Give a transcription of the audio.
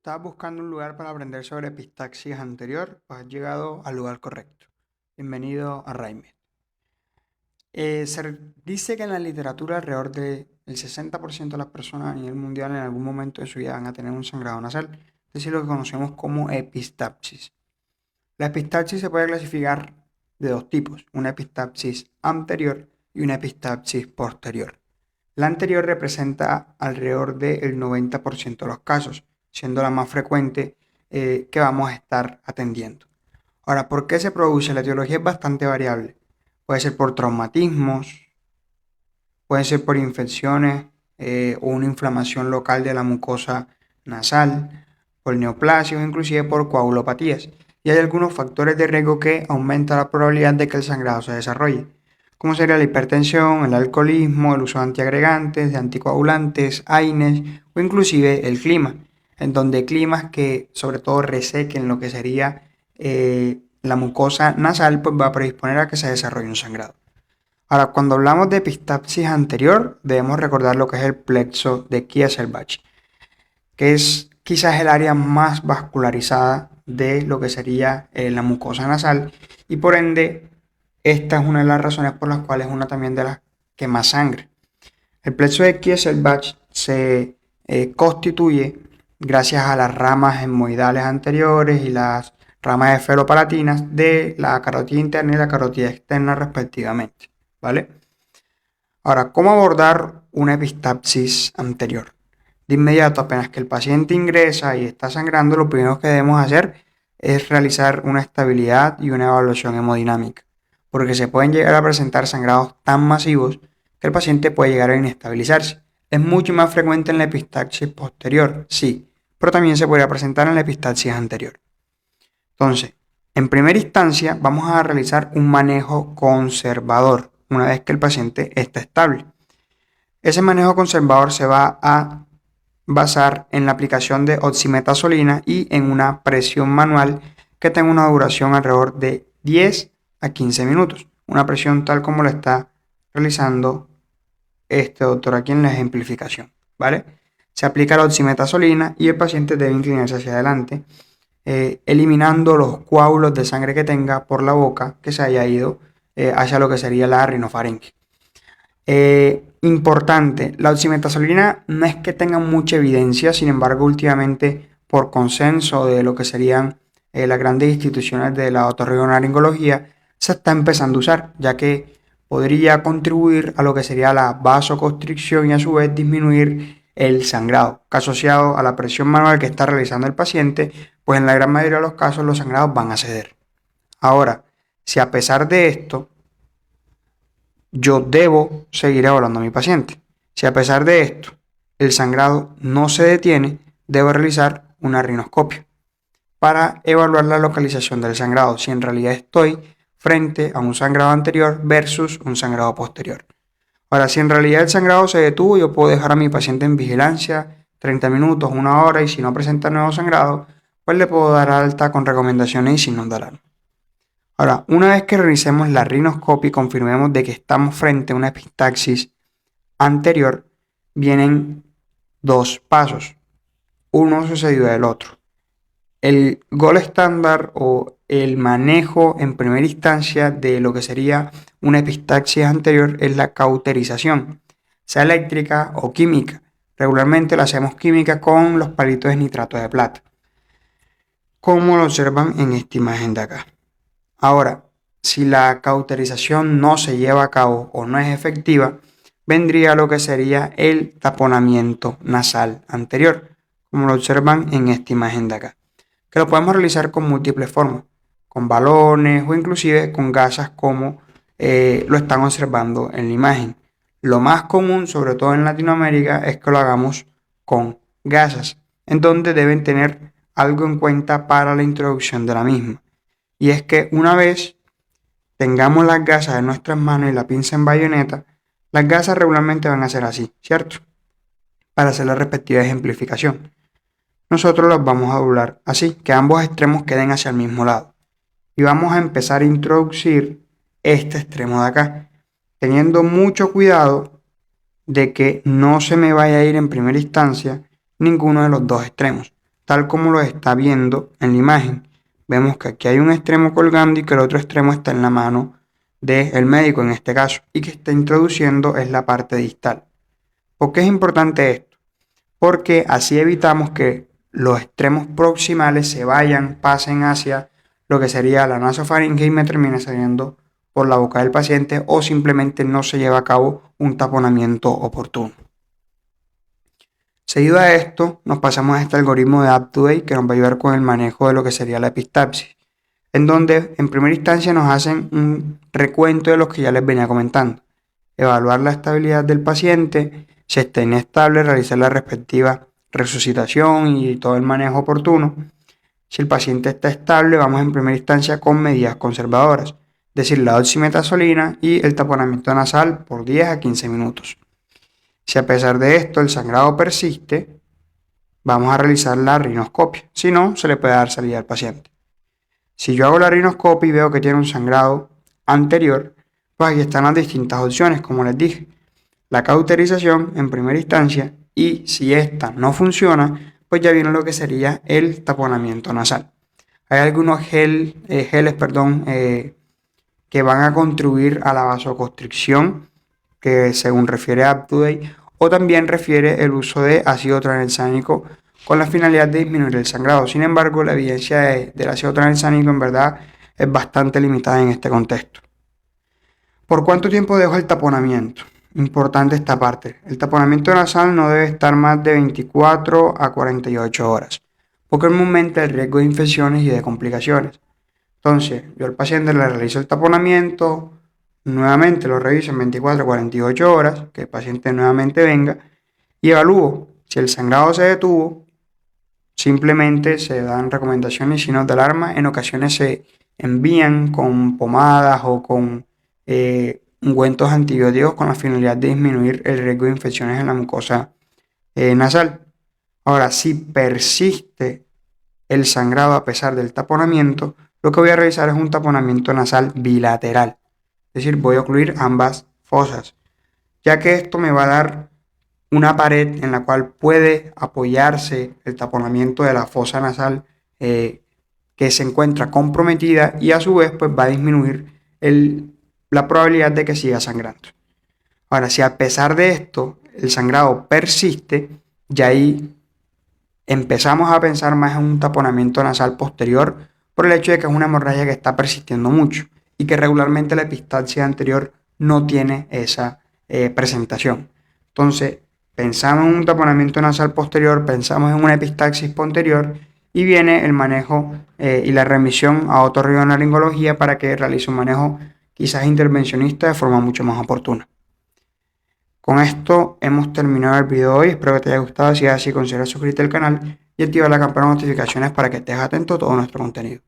¿Estabas buscando un lugar para aprender sobre epistaxis anterior? Pues has llegado al lugar correcto. Bienvenido a RaiMed. Dice que en la literatura alrededor del 60% de las personas a nivel mundial en algún momento de su vida van a tener un sangrado nasal, es decir, lo que conocemos como epistaxis. La epistaxis se puede clasificar de dos tipos, una epistaxis anterior y una epistaxis posterior. La anterior representa alrededor del 90% de los casos, siendo la más frecuente que vamos a estar atendiendo. Ahora, ¿por qué se produce? La etiología es bastante variable. Puede ser por traumatismos, puede ser por infecciones o una inflamación local de la mucosa nasal, por neoplasias o inclusive por coagulopatías. Y hay algunos factores de riesgo que aumentan la probabilidad de que el sangrado se desarrolle, como sería la hipertensión, el alcoholismo, el uso de antiagregantes, de anticoagulantes, AINES o inclusive el clima, en donde climas que sobre todo resequen lo que sería la mucosa nasal, pues va a predisponer a que se desarrolle un sangrado. Ahora, cuando hablamos de epistaxis anterior, debemos recordar lo que es el plexo de Kieselbach, que es quizás el área más vascularizada de lo que sería la mucosa nasal y por ende esta es una de las razones por las cuales es una también de las que más sangra. El plexo de Kieselbach se constituye gracias a las ramas hemorroidales anteriores y las ramas esferopalatinas de la carótida interna y la carótida externa respectivamente, ¿vale? Ahora, ¿cómo abordar una epistaxis anterior? De inmediato, apenas que el paciente ingresa y está sangrando, lo primero que debemos hacer es realizar una estabilidad y una evaluación hemodinámica, porque se pueden llegar a presentar sangrados tan masivos que el paciente puede llegar a inestabilizarse. Es mucho más frecuente en la epistaxis posterior, sí, pero también se podría presentar en la epistaxis anterior. Entonces, en primera instancia, vamos a realizar un manejo conservador una vez que el paciente está estable. Ese manejo conservador se va a basar en la aplicación de oximetazolina y en una presión manual que tenga una duración alrededor de 10 a 15 minutos. Una presión tal como lo está realizando este doctor aquí en la ejemplificación, ¿vale? Se aplica la oximetazolina y el paciente debe inclinarse hacia adelante, eliminando los coágulos de sangre que tenga por la boca que se haya ido hacia lo que sería la rinofaringe. Importante, la oximetazolina no es que tenga mucha evidencia, sin embargo, últimamente, por consenso de lo que serían las grandes instituciones de la otorrinolaringología, se está empezando a usar, ya que podría contribuir a lo que sería la vasoconstricción y a su vez disminuir el sangrado, que asociado a la presión manual que está realizando el paciente, pues en la gran mayoría de los casos los sangrados van a ceder. Ahora, si a pesar de esto, yo debo seguir evaluando a mi paciente. Si a pesar de esto el sangrado no se detiene, debo realizar una rinoscopia para evaluar la localización del sangrado, si en realidad estoy frente a un sangrado anterior versus un sangrado posterior. Ahora, si en realidad el sangrado se detuvo, yo puedo dejar a mi paciente en vigilancia 30 minutos, una hora, y si no presenta nuevo sangrado, pues le puedo dar alta con recomendaciones y signos de alarma. Ahora, una vez que realicemos la rinoscopia y confirmemos de que estamos frente a una epistaxis anterior, vienen dos pasos, uno sucedido del otro. El gol estándar o el manejo en primera instancia de lo que sería una epistaxis anterior es la cauterización, sea eléctrica o química. Regularmente la hacemos química con los palitos de nitrato de plata, como lo observan en esta imagen de acá. Ahora, si la cauterización no se lleva a cabo o no es efectiva, vendría lo que sería el taponamiento nasal anterior, como lo observan en esta imagen de acá, que lo podemos realizar con múltiples formas, con balones o inclusive con gasas como lo están observando en la imagen. Lo más común, sobre todo en Latinoamérica, es que lo hagamos con gasas, en donde deben tener algo en cuenta para la introducción de la misma. Y es que una vez tengamos las gasas en nuestras manos y la pinza en bayoneta, las gasas regularmente van a ser así, ¿cierto? Para hacer la respectiva ejemplificación. Nosotros las vamos a doblar así, que ambos extremos queden hacia el mismo lado. Y vamos a empezar a introducir este extremo de acá, teniendo mucho cuidado de que no se me vaya a ir en primera instancia ninguno de los dos extremos. tal como lo está viendo en la imagen. Vemos que aquí hay un extremo colgando y que el otro extremo está en la mano del médico en este caso, y que está introduciendo es la parte distal. ¿Por qué es importante esto? Porque así evitamos que los extremos proximales se vayan, pasen hacia lo que sería la nasofaringe y me termine saliendo por la boca del paciente, o simplemente no se lleva a cabo un taponamiento oportuno. Seguido a esto, nos pasamos a este algoritmo de UpToDate que nos va a ayudar con el manejo de lo que sería la epistapsis, en donde en primera instancia nos hacen un recuento de los que ya les venía comentando. Evaluar la estabilidad del paciente, si está inestable, realizar la respectiva resucitación y todo el manejo oportuno. Si el paciente está estable, vamos en primera instancia con medidas conservadoras, es decir, la oximetazolina y el taponamiento nasal por 10 a 15 minutos. Si a pesar de esto el sangrado persiste, vamos a realizar la rinoscopia, si no, se le puede dar salida al paciente. Si yo hago la rinoscopia y veo que tiene un sangrado anterior, pues aquí están las distintas opciones, como les dije. La cauterización en primera instancia, y si esta no funciona, pues ya viene lo que sería el taponamiento nasal. Hay algunos geles que van a contribuir a la vasoconstricción, que según refiere a UpToDate, o también refiere el uso de ácido tranexámico con la finalidad de disminuir el sangrado. Sin embargo, la evidencia del ácido tranexámico en verdad es bastante limitada en este contexto. ¿Por cuánto tiempo dejo el taponamiento? Importante esta parte. El taponamiento nasal no debe estar más de 24 a 48 horas, porque aumenta el riesgo de infecciones y de complicaciones. Entonces, yo al paciente le realizo el taponamiento, nuevamente lo reviso en 24 a 48 horas, que el paciente nuevamente venga y evalúo si el sangrado se detuvo. Simplemente se dan recomendaciones y signos de alarma. En ocasiones se envían con pomadas o con ungüentos antibióticos con la finalidad de disminuir el riesgo de infecciones en la mucosa nasal. Ahora, si persiste el sangrado a pesar del taponamiento, lo que voy a realizar es un taponamiento nasal bilateral. Es decir, voy a ocluir ambas fosas, ya que esto me va a dar una pared en la cual puede apoyarse el taponamiento de la fosa nasal que se encuentra comprometida, y a su vez pues va a disminuir la probabilidad de que siga sangrando. Ahora, si a pesar de esto el sangrado persiste, ya ahí empezamos a pensar más en un taponamiento nasal posterior, por el hecho de que es una hemorragia que está persistiendo mucho y que regularmente la epistaxis anterior no tiene esa presentación. Entonces, pensamos en un taponamiento nasal posterior, pensamos en una epistaxis posterior, y viene el manejo y la remisión a otorrinolaringología para que realice un manejo quizás intervencionista de forma mucho más oportuna. Con esto hemos terminado el video de hoy. Espero que te haya gustado. Si es así, considera suscribirte al canal y activar la campana de notificaciones para que estés atento a todo nuestro contenido.